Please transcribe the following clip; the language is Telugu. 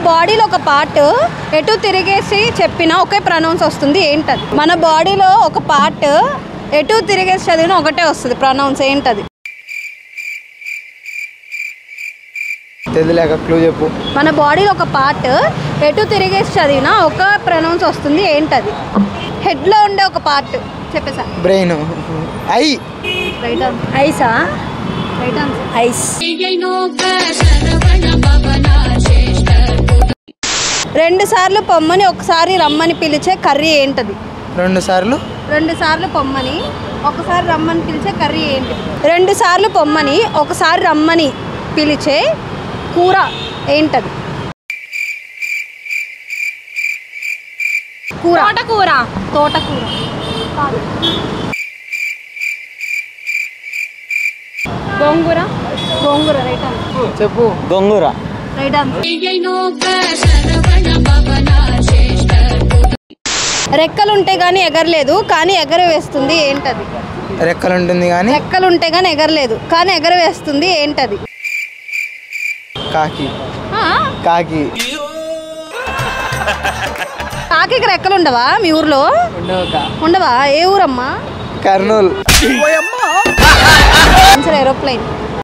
బాడీలో ఒక పార్ట్ ఎటు తిరిగేసి చెప్పినా ఒకే ప్రొనౌన్స్ వస్తుంది, ఏంటది? మన బాడీలో ఒక పార్ట్ ఎటు తిరిగేసి చదివినా ఒకటే వస్తుంది ప్రొనౌన్స్, ఏంటది? తెలియలేక క్లూ చెప్పు. మన బాడీలో ఒక పార్ట్ ఎటు తిరిగేసి చదివినా ఒక ప్రొనౌన్స్ వస్తుంది, ఏంటది? హెడ్లో ఉండే ఒక పార్ట్ చెప్పేసా. బ్రెయిన్. ఐ. Right answer. ఐసా? Right answer. ఐస్. 2 సార్లు పొమ్మని ఒకసారి రమ్మని పిలిచే కర్రీ ఏంటది? 2 సార్లు 2 సార్లు పొమ్మని ఒకసారి రమ్మని పిలిచే కర్రీ ఏంటి? 2 సార్లు పొమ్మని ఒకసారి రమ్మని పిలిచే కూర ఏంటది? కూర. తోటకూర. తోటకూర. గోంగూర. గోంగూర రైట్ ఆన్సర్. చెప్పు. గోంగూర రైట్ ఆన్సర్. రెక్కలుంటే గానీ ఎగరలేదు కానీ ఎగరవేస్తుంది, ఏంటది? రెక్కలుంటుంది కానీ రెక్కలుంటే గానీ ఎగరలేదు కానీ ఎగరవేస్తుంది, ఏంటది? కాకి. కాకి. కాకికి రెక్కలు ఉండవా మీ ఊర్లో? ఉండవా? ఏ ఊరమ్మా? కర్నూలు. Answer aeroplane.